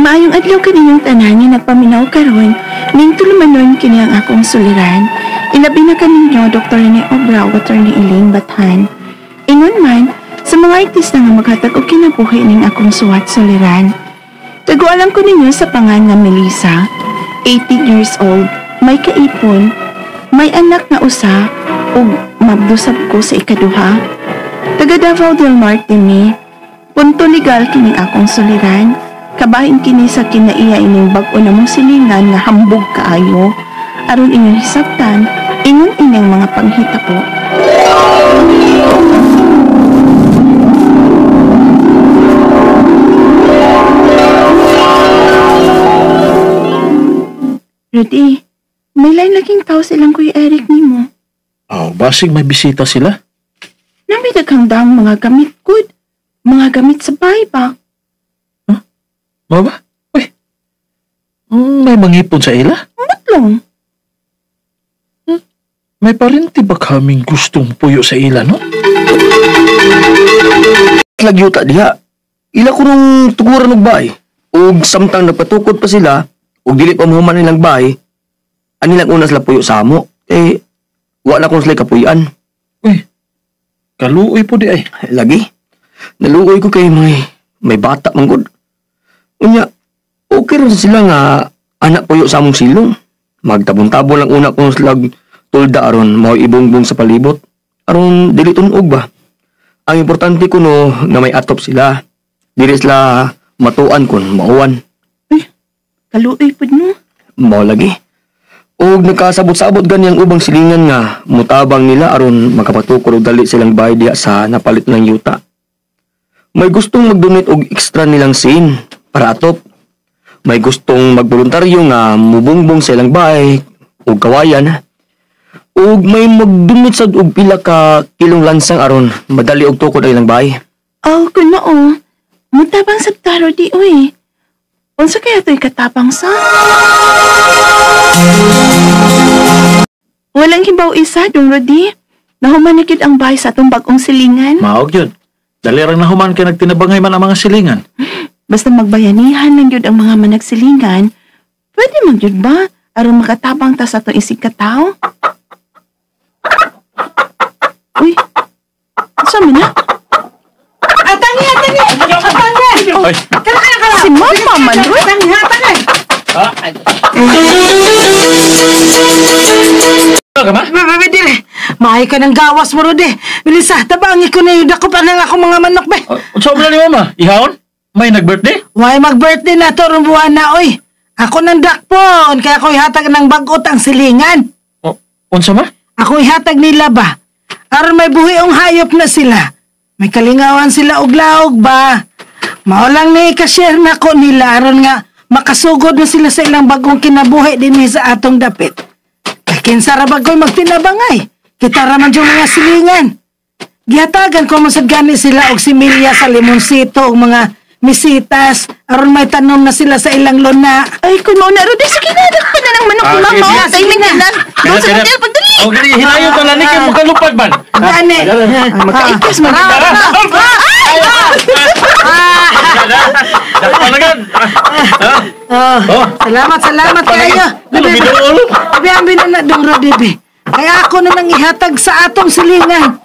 Maayong adlaw kaninyong tanan nga nagpaminaw karon ning tulumanon kini ang akong suliran. Ilabi na kaninyo Dr. Rene Obra o Attorney Elaine Bathan. Ingon man sa mga artista nga maghatag og kinabuhi ning akong suwat suliran. Tagualang ko ninyo sa pangan nga Melissa, 18 years old, may kaipon, may anak nga usa ug mabdusab ko sa ikaduha. Taga Davao del Norte mi. Punto legal kining akong suliran. Kabahin kini sa kinaiya ining bag-o na mong silingan nga hambog kaayo. Aron inyong hisabtan, ingon inyong mga panghita po. Rudy, may lain laging tao silang Kuya Eric ni mo. Basig may bisita sila. Namidag hangdang mga gamit good. Mga gamit sa bahay ba? Mama? Uy, may mangipon sa ila? Matlong. May parinti ba kaming gustong puyo sa ila, no? Lagyuta diha. Ila ko nung tuguran og bahay. Ug samtang nagpatukod pa sila, ug dili pa mahuman nilang bahay, anilang una sila puyo sa amo. Wala kong sila kapuyan. Uy, kaluoy po di ay. Lagi. Naluoy ko kay may bata manggod. Unya, okay rin sila nga anak puyo sa among silong. Magtabon-tabon lang una kong slag tulda aron mo ibungbong sa palibot. Aron dili tunog ba? Ang importante ko no nga may atop sila. Dili sila matuan kun mauwan. Kaluoy po no? Mao lagi. Og nagkasabot-sabot ganyang ubang silingan nga mutabang nila aron makapatukod og dali silang bahay diha sa napalit ng yuta. May gustong mag-donate og extra nilang scene para atop. May gustong magboluntaryo nga mubungbong sa ilang bahay o kawayan. O may mag-donate sa og pila ka kilong lansang aron madali og tukod ang ilang bahay. Kuno mutabang sa taro di uy. Unsa kaya to'y katapang sa? Walang hibaw isa, Dong Rudy. Nahumanikid ang bahay sa atong bag-ong silingan. Maog yun. Dali rin nahuman kay nagtinabangay man ang mga silingan. Basta magbayanihan lang yun ang mga managsilingan, pwede man yun ba? Aron makatapang ta sa itong isig katao? Uy, saan mo na? Atangi! Ay. Si Mama man, uy! Atangi! Ano ka ma? Dire, mahay ka ng gawas mo, Rudy. Melissa, tabangi ko na yun ako pa ng akong mga manok, be. Saan mo na ni mama? Ihawon? May nag-birthday? Why mag-birthday na to, buwan na, oy. Ako ng dakpon, kaya ako ihatag ng bagot ang silingan. Unsa ma? Ako ihatag nila ba? Aron may buhiong hayop na sila. May kalingawan sila og laog ba? Maulang ni ka-share na ko nila aron nga makasugod na sila sa ilang bagong kinabuhi din sa atong dapit. Kinsa ra bagoy magtinabangay. Kita ra man yung mga silingan. Gihatagan ko masad gani sila og similya sa limonsito og mga misitas aron may tanom na sila sa ilang luna. Ay, kung mauna, Rudy, sige na, pa na ng manok ni Mama. Timing na na. Doon sa hotel, pagdali. Okay, hinayon ka lang ni kayo makalupad man. Gani. Magkaikas man. Salamat kayo. Gabi ang binana dong Rudy. Kaya ako na nang ihatag sa atong silingan.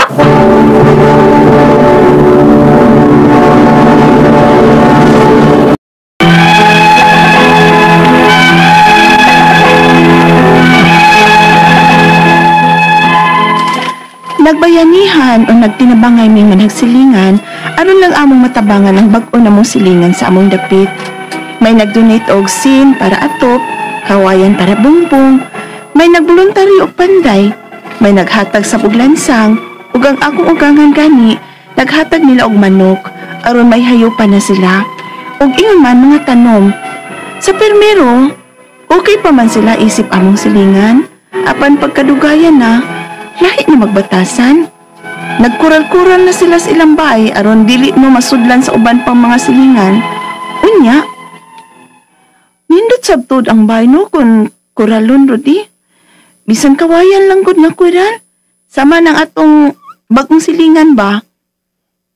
Nagbayanihan o nagtinabangay may managsilingan, aron lang among matabangan ang bag-o na mong silingan sa among dapit. May nag-donate og sin para atop, kawayan para bumbong, may nagboluntaryo og panday, may naghatag sa buglansang, ug ang akong ugangan gani, naghatag nila og manok, aron may hayupan na sila, ug ingon man mga tanom. Sa permero, okay pa man sila isip among silingan, apan pagkadugayan na, lahi na magbatasan. Nagkural-kural na sila sa ilang bahay aron dili mo masudlan sa uban pang mga silingan. Unya, nindot sabtod ang bahay no kung kuralon, Rudy. Bisan kawayan lang gud nga kural. Sama ng atong bagong silingan ba?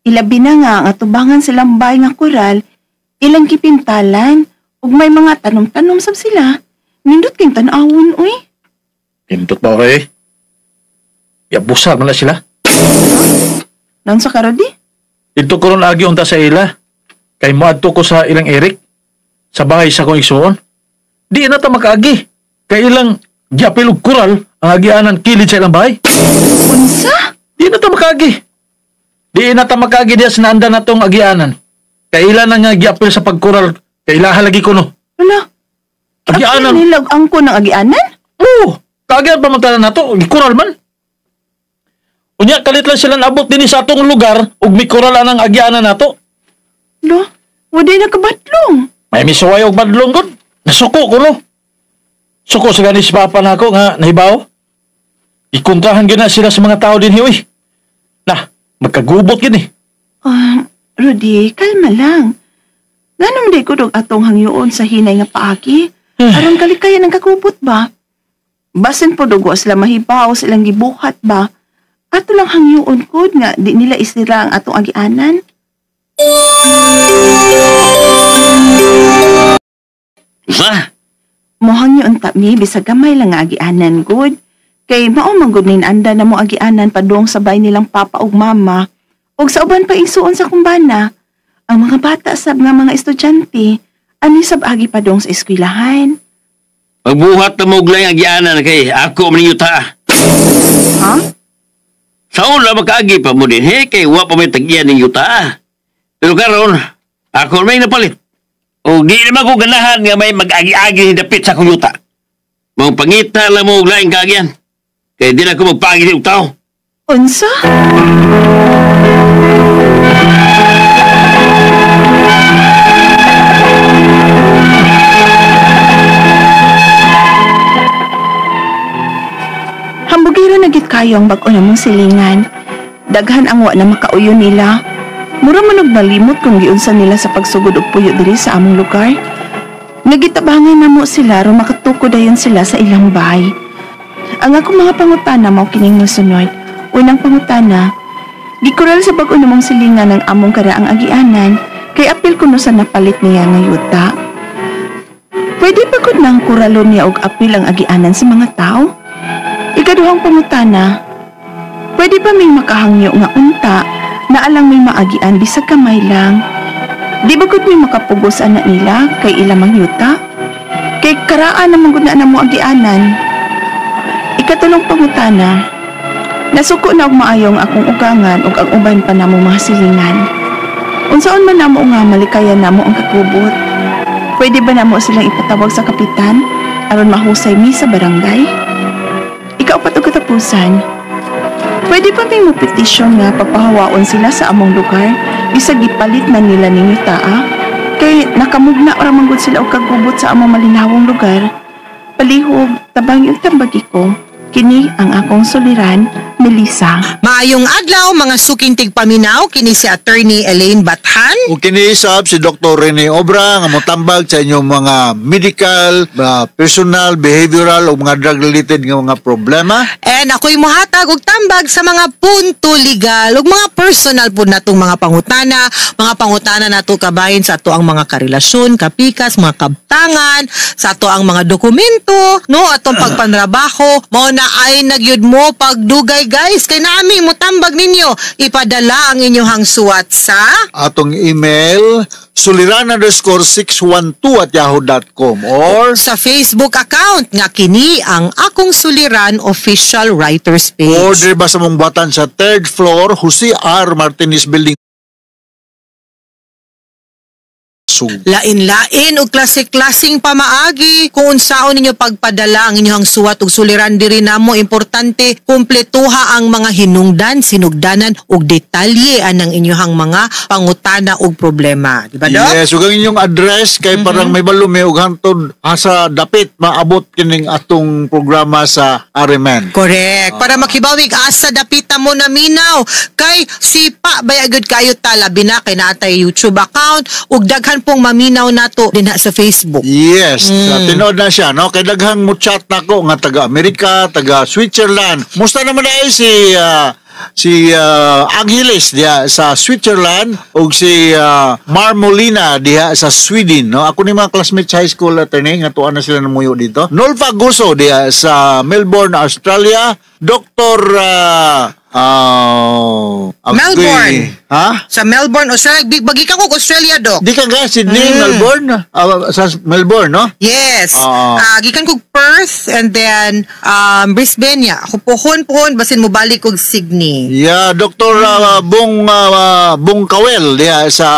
Ilabi na nga ang atubangan silang bahay nga kural, ilang kipintalan, Ug may mga tanom-tanom sab sila. Nindot kayong tanawon, uy. Hindot ba okay? Yabusa man na sila. Nang sa karodi? Dito ko ron agi unta sa ila. Kay moadto ko sa ilang Eric. Sa bahay sa kong igsuon. Di na ta makaagi. Kay ilang gyapil ug kural ang agianan kilid sa ilang bahay. Unsa? Di na ta makaagi. Di na ta makaagi diya sinanda na tong agianan. Kay ila na nga gyapil sa pagkural. Kay ilaha lagi ko no. Wala. Agianan. Apil nilag angko ng agianan? Oo. Kaagyan pa man na to. Gikural man. Unya, kalit lang sila nabot din sa atong lugar ug may kuralan ang agianan nato. Lo, waday na kabatlong. May misuway og badlong gud. Nasuko ko no. Suko sa ganis papa nako nga nahibaw. Ikontrahan gyud na sila sa mga tao din hiwi. Nah, magkagubot gid eh. Rudy, kalma lang. Ganun di ko dog atong hangyoon sa hinay nga paagi. Aron kalikayan ang kakubot ba? Basin po dugo sila mahibaw silang gibuhat ba? Ato lang hangyoon ko nga di nila isira ang atong agianan. Usa? Mohangyoon mi bisag gamay lang nga agianan good. Kay mao man gud nin anda na mo agianan padung sabay nilang papa ug mama. Ug sa uban pa igsuon sa kumbana, ang mga bata sab nga mga estudyante ani sab agi padung sa eskwelahan. Magbuhat na mo glay ang agianan kay ako man yuta. Ha? Saon la makaagi pa mo din he kay wa pa may tagyan ning yuta. Pero karon ako may napalit. O di naman ko ganahan nga may mag-agi-agi ni dapit sa akong yuta. Mga pangita lang mo laing kagyan. Kaya di na ako magpagi ni tao. Unsa? Hambugiro na gid kayo ang bag-o namong silingan. Daghan ang wa na makauyo nila. Mura man og nalimot kung giunsa nila sa pagsugod og puyo diri sa among lugar. Nagitabangan namo sila ro makatukod dayon sila sa ilang bahay. Ang akong mga pangutana mao kining mosunod. Unang pangutana, gikural sa bag-o namong silingan ng among karaang agianan kay apil kuno sa napalit niya nga yuta. Pwede pa gud nang kuralon niya og apil ang agianan sa mga tao? Ikaduhang pangutana, pwede pa may makahangyo nga unta na alang may maagian bisag kamay lang. Di ba gud may makapugos anak nila kay ilamang yuta? Kay karaan naman gud na mo agianan. Ikatulong pangutana, nasuko na og maayong akong ugangan ug ang uban pa namong mga silingan. Unsaon man namo nga malikayan namo ang kakubot? Pwede ba namo silang ipatawag sa kapitan aron mahusay mi sa barangay? Ikaapat og katapusan, pwede pa may petisyon nga papahawaon sila sa among lugar bisag gipalit na nila ning yutaa kay nakamugna ra man gud sila og kagubot sa among malinawong lugar. Palihog, tabang yung tambagi ko. Kini ang akong suliran, Melissa. Maayong adlaw mga suking tigpaminaw, kini si Attorney Elaine Bathan. Ug kiniisab si Dr. Rene Obra nga motambag sa inyong mga medical, personal, behavioral o mga drug-related nga mga problema. And ako'y muhatag og tambag sa mga punto legal ug mga personal po natong mga pangutana nato kabahin sa ato ang mga karelasyon, kapikas, mga kabtangan, sa ato ang mga dokumento, no, atong pagpanrabaho, mao na ay nagyud mo pagdugay guys, kay nami mo tambag ninyo, ipadala ang inyong suwat sa Atong email, suliran_612@yahoo.com or sa Facebook account nga kini ang Akong Suliran Official Writers Page. order ba sa mong batan sa 3rd floor, Jose R. Martinez Building. Lain-lain o klase-klaseng pamaagi kung unsaon ninyo pagpadala ang inyong suwat ug suliran diri namo, importante kumpletuha ang mga hinungdan, sinugdanan ug detalye anang inyong mga pangutana ug problema, di ba, Doc? Yes, ug ang inyong address kay parang may balume ug hantod asa dapit maabot kining atong programa sa RMN. Correct. Para makibawig asa dapita mo na minaw kay sipa bayagud kayo talabi na kay naatay YouTube account ug daghan pong maminaw nato dinha sa Facebook. Yes, tinood na siya, no? Kay daghang mo chat nako nga taga Amerika, taga Switzerland. Musta naman ay si Angeles diha sa Switzerland ug si Marmolina diha sa Sweden, no? Ako ni mga classmates sa high school attorney nga tuwa na sila namuyo dito. Nolfa Guso diha sa Melbourne, Australia. Dr. Melbourne. Ha? Sa Melbourne, Australia. Bagi ka ko Australia, Dok. Di ka ga Sydney, Melbourne? Sa Melbourne, no? Yes. Gikan ko Perth and then Brisbane ya. Ako pohon basin mo balik og Sydney. Yeah, Dr. Bong Kawel diha sa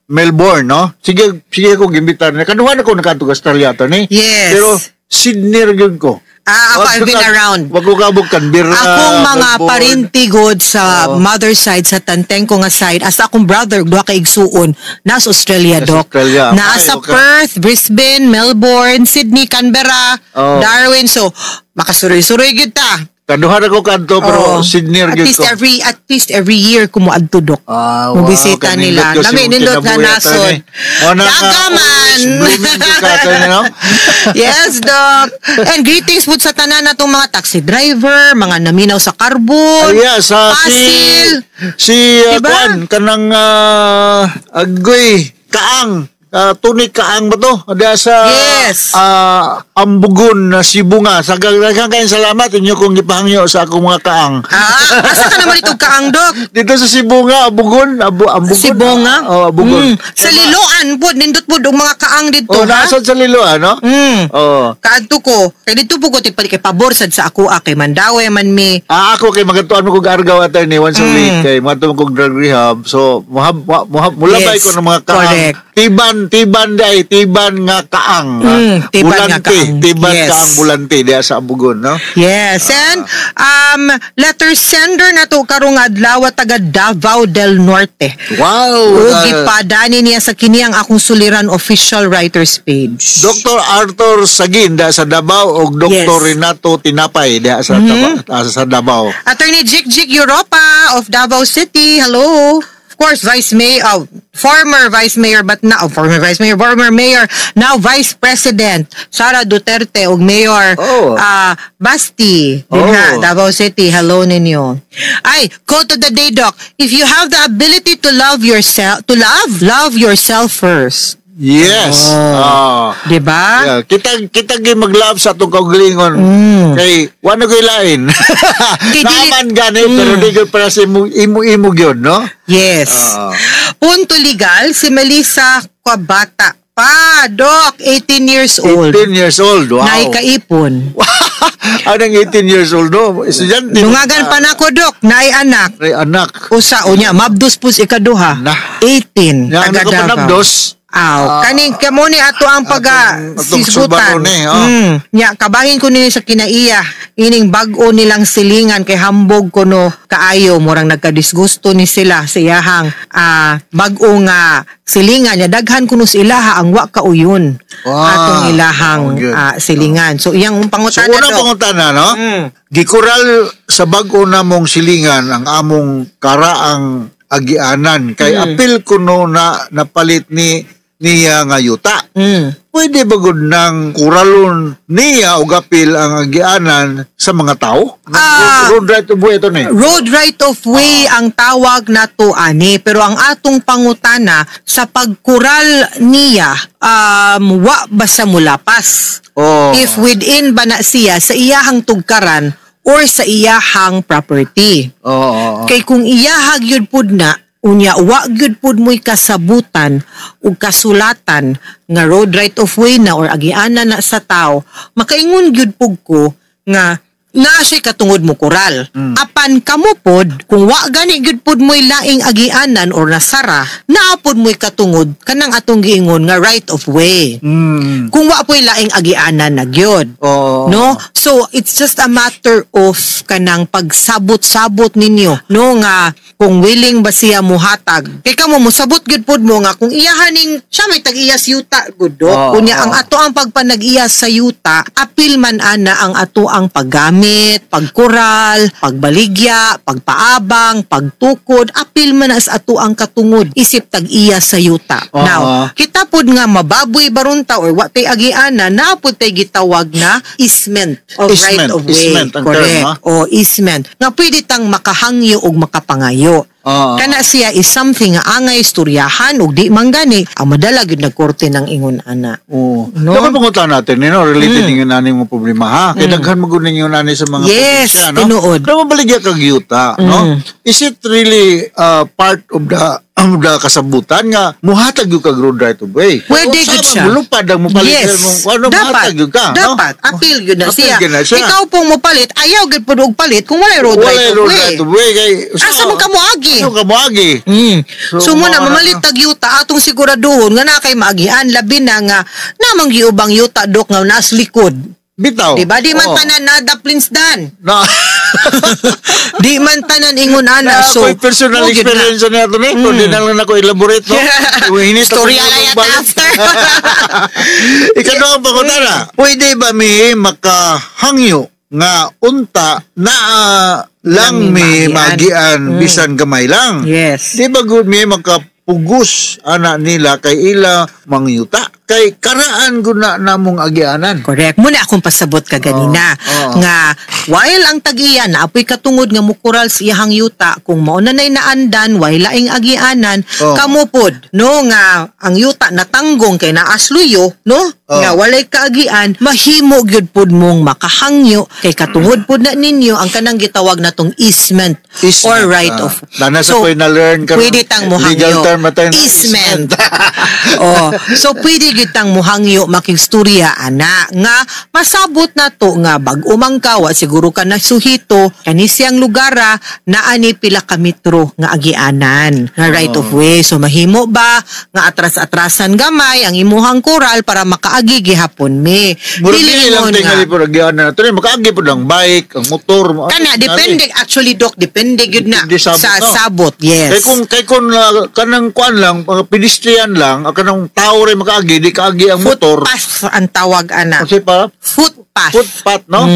Melbourne, no? Sige ko gimbitar na. Kanuhan ako nakatug Australia to ni. Yes. Pero Sydney rin ko. Ako, I've been around. Wag ko kabog Canberra. Akong mga Melbourne. parintigod sa mother side, sa tanteng ko nga side, asa akong brother, duha ka igsuon, nasa Australia, Nasa Doc. Australia. Nasa Okay. Perth, Brisbane, Melbourne, Sydney, Canberra, Oh. Darwin. So, makasuroy-suroy gyud ta. Kanuhan ako kanto pero Oo. Sydney at rin least ko. every year kumuadto, Dok. Wow, Mubisita nila. kanindot ko si Nami nindot nga kinabuhi nasod. ata ni. Dagaman. Blooming ko ka ata ni, no? Yes, Doc. And greetings po sa tanan natong mga taxi driver, mga naminaw sa Oh, carbon, yeah, sa pasil. Kuan, Diba? kanang Agoy Kaang. Tunik Kaang ba to? Ada sa Yes. Ambugon na Sibunga. Sa daghang kayong salamat inyo kung gipahangyo sa akong mga kaang. Asa ka naman itong kaang, Doc? Dito sa Sibunga, Ambugon, Ambugon. Sibonga? Oh, Ambugon. Sa Liloan po, nindot po ang mga kaang dito, Oh, ha? nasad sa Liloan, no? Oh. Kaadto ko. Kaya dito po ko kay pabor sad sa ako, kay Mandawe man mi. Ako kay magatuan mo kog argaw attorney once a week kay mato kog drug rehab. So mulabay Yes, ko ng mga kaang. correct. Tiban nga kaang. Tiban nga kaang. Tiban Yes. kaang bulante diya sa Ambugon, no? Yes, and letter sender na to karong adlaw taga Davao del Norte. Wow. O gipadani niya sa kini ang akong suliran official writers page. Dr. Arthur Sagin diya sa Davao ug Dr. Yes. Renato Tinapay diya sa sa Davao. Attorney Jik Europa of Davao City. Hello. Of course, former Vice Mayor, former Mayor, now Vice President, Sara Duterte, ug Mayor Basti, Davao City. Hello ninyo. Ay, quote of the day, Doc. If you have the ability to love yourself, love yourself first. Yes. Diba? Yeah, kita gi mag-love sa atong kaugalingon. Kay wala koy lain. Naman gani pero di ko para sa imo gyud, no? Yes. Punto legal, si Melissa Kwabata. Pa, Doc, 18 years old. 18 years old. Wow. Naikaipon. Anong 18 years old, no? Estudyante. Lungagan pa na ko, Doc. Naay anak. Ay, anak. Usa, o niya, mabdos po ikaduha. Nah. 18. Yang ano ko Davao. panabdos? Kaning kamo ni ato ang atong sisgutan. subaron eh, Nya kabahin ko ni sa kinaiya ining bag-o nilang silingan kay hambog ko no kaayo murang nagkadisgusto ni sila sa iyahang bag-o nga silingan nya daghan kuno sa ilaha ang wa kauyon atong ilahang silingan. So iyang So, pangutana unang pangutana, no? Gikural sa bag-o na mong silingan ang among karaang agianan. Kay apil ko no na napalit niya nga yuta. Pwede ba gud nang kuralon niya o gapil ang agianan sa mga tao? Road right of way ito ni. Road right of way ang tawag na to ani, pero ang atong pangutana sa pagkural niya wa ba sa mulapas? If within ba na siya sa iyahang tugkaran or sa iyahang property. Kay kung iyahag yun pud na unya wa gyud pud mo'y kasabutan ug kasulatan nga road right of way na or agianan na sa tao, makaingon gyud pud ko nga na siya katungod mo kural. Apan kamo pod, kung wa gani gyud pod mo'y laing agianan or nasara, naapod mo'y katungod kanang atong giingon nga right of way. Kung wa po'y laing agianan na gyud. No? So, it's just a matter of kanang pagsabot-sabot ninyo. No nga, kung willing ba siya muhatag. Kay kamo mo sabot gyud pod mo nga kung iyahaning siya may tag-iyas yuta gud. Kunya ang ato ang pagpanag-iyas sa yuta, apil man ana ang ato ang paggamit pagdumit, pagkural, pagbaligya, pagpaabang, pagtukod, apil man as ato ang katungod, isip tag-iya sa yuta. Now, kita pod nga mababoy barunta or what tay agiana, na pod tay gitawag na easement of right of way. Easement ang correct. term, ha? O easement. Nga pwede tang makahangyo o makapangayo. Kana siya is something nga angay istoryahan ug di man gani ang madalag yun nagkorte ng ingon ana. Oo. No? Dapat pangutan natin, related ng nani mga problema, ha? Kaya daghan magunin yung nani sa mga Yes, probinsya, no? tinuod. Dapat baligya kag yuta, no? Is it really part of the kasabutan nga muhatag yung kag road right of way? Pwede gud siya. Mulupad ang mupalit Yes. muhatag yung ka, no? Dapat. Appeal yun na Appeal siya. yun na siya. Ikaw pong mupalit, ayaw gud po og palit kung wala road Wala right of road way. right of way. Kay, Asa man ka moagi? Ano ka moagi? So muna mamalit tag yuta atong siguraduhon nga na kay maagian labi na nga namang giubang yuta dok nga nas likod. Bitaw. Diba? Di man Oo. tanan na daplins dan. Na. Di man tanan ingon ana. So, Ako'y personal mugid na. experience na ito nito. Di na lang ako elaborate, no? Storya lang yata after. Ikaw ang pangutana. Pwede ba may makahangyo nga unta na lang may magian bisan gamay lang? Yes. Di ba good may makapugos anak nila kay ila mangyuta? Kay karaan guna namong agianan. Correct. Muna akong pasabot ka ganina. Nga, while ang tag-iya na apoy katungod nga mukural sa iyahang yuta, kung mauna na'y naandan, while laing agianan, kamupod, no, nga, ang yuta natanggong kay naasluyo, no, nga walay kaagian, mahimo gyud pod mong makahangyo, kay katungod pod na ninyo, ang kanang gitawag na tong easement, or right of. Lana sa ko'y na-learn ka. Pwede tang muhangyo. Legal term matay na Easement. So, pwede gitang muhangyo makigstorya ana nga masabot na to nga bag umangkawa siguro ka na suhito kani siyang lugara na ani pila ka metro nga agianan nga right of way. So mahimo ba nga atras-atrasan gamay ang imuhang koral para makaagi gihapon me. Dili lang tingali po agianan nato ni makaagi po ang bike, ang motor. Kana depende actually dok depende gyud na sa sabot. Yes. Kay kung kanang kuan lang pedestrian lang kanang tao ray makaagi di kaagi ang motor. Footpath ang tawag ana. Kasi pa Footpath. Footpath, no?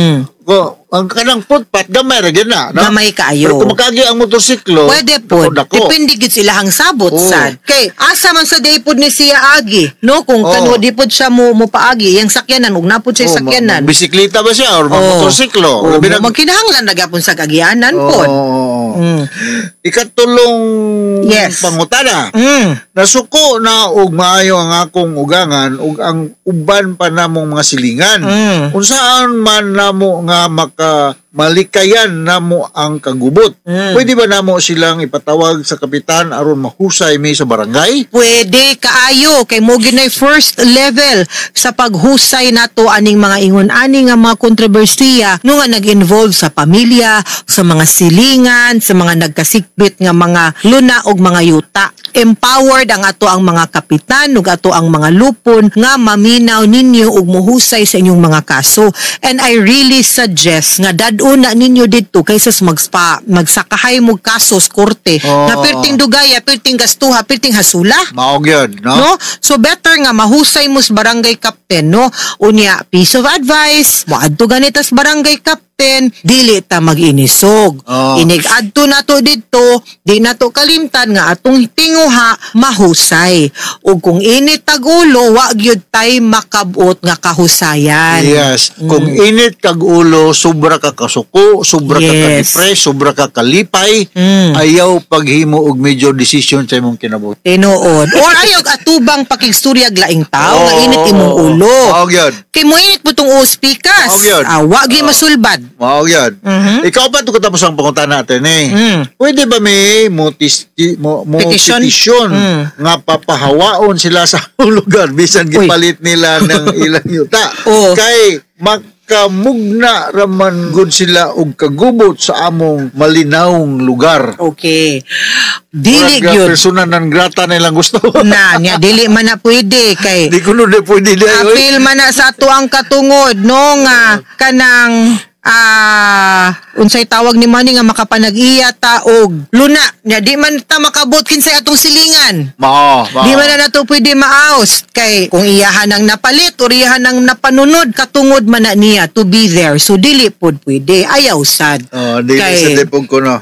Ang kanang footpath gamay ra gyud na, no? Gamay kaayo. Pero kung makaagi ang motorsiklo, pwede po. Depende gid sila hang sabot sad. Kay asa man sa day pod ni siya agi, no? Kung kano di pod siya mo paagi, yang sakyanan ug napod siya sakyanan. Bisikleta ba siya or motorsiklo? Magkinahanglan na gapon sa kagianan pod. Ikatulong Yes. pangutana. Nasuko na og maayo ang akong ugangan ug ang uban pa namong mga silingan. Unsaan man namo nga malikayan namo ang kagubot. Pwede ba namo silang ipatawag sa kapitan aron mahusay mi sa barangay? Pwede kaayo kay mo ginay first level sa paghusay nato aning mga ingon-ani nga mga kontrobersiya no nga nag-involve sa pamilya, sa mga silingan, sa mga nagkasikbit nga mga luna og mga yuta. Empowered ang ato ang mga kapitan ug ato ang mga lupon nga maminaw ninyo ug mohusay sa inyong mga kaso. And I really suggest nga daduna ninyo didto kaysa magsakahay mo kaso sa korte nga perting dugaya, perting gastuha, perting hasula. Mao gyud, no? So better nga mahusay mo sa barangay captain, no? Unya, piece of advice, moadto ganito sa barangay captain, dili ta mag-inisog. Inig-adto na to dito, di na to kalimtan nga atong tinguha mahusay. Ug kung init tag-ulo, wa gyud tay makabot nga kahusayan. Yes. Kung init kag ulo, sobra ka kasuko, sobra ka ka-depress, sobra ka kalipay, ayaw paghimo og major decision sa imong kinabuhi. Tinuod. Or ayaw atubang pakigsturyag laing tao nga init imong ulo. Mao gyud. Kay mo init mo tong ospikas. Wa gyud masulbad. Mao gyud. Ikaw pa to katapos ang pangunta natin Pwede ba may petition nga papahawaon sila sa lugar bisan gipalit nila ng ilang yuta? Kay makamugna raman gud sila og kagubot sa among malinawng lugar. Okay. Dili gyud persona non grata nilang gusto. Nya dili man na pwede kay di kuno na pwede di. Apil man na sa tuang katungod no nga kanang unsay tawag ni Manny nga makapanag-iya ta og luna. Nya di man ta makabot kinsay atong silingan. Mao. Di man na nato pwede maaos kay kung iyahan ang napalit o iyahan ang napanunod katungod man na niya to be there. So dili pod pwede ayaw sad. Di sa tipong ko no.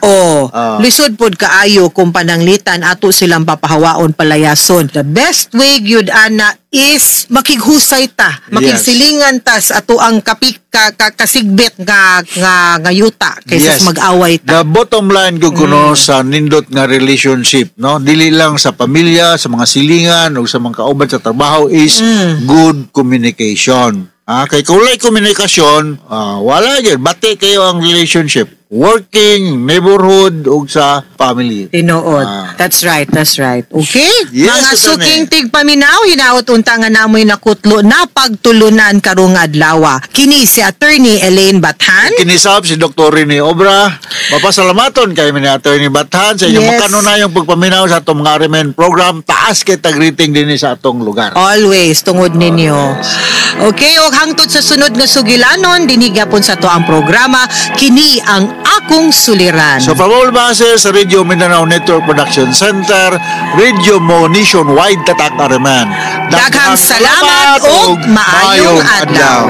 Lisod pod kaayo kung pananglitan ato silang papahawaon palayason. The best way gyud ana is makighusay ta, makigsilingan ta sa ato ang kasigbit nga yuta kaysa mag-away ta. The bottom line ko kuno sa nindot nga relationship, no? Dili lang sa pamilya, sa mga silingan o sa mga kauban sa trabaho is good communication. Kay kulay komunikasyon, wala yun. Bati kayo ang relationship. Working, neighborhood, o sa family. Tinuod. That's right. Okay? Yes, mga Susane. suking tigpaminaw, hinaot unta nga namoy nakutlo na pagtulunan karong adlaw. Kini si Attorney Elaine Bathan. Kinisab si Dr. Rene Obra. Mapasalamaton kay ni Attorney Bathan sa inyong makanunayong pagpaminaw sa atong mga Remen program. Taas kay tag-rating din sa atong lugar. Always, tungod ninyo. Okay, o hangtod sa sunod nga sugilanon, dinigapon sa to ang programa, kini ang Akong Suliran. So from all bases sa Radio Mindanao Network Production Center, Radio Mo Nationwide Tatak Araman. Daghang salamat ug maayong adlaw.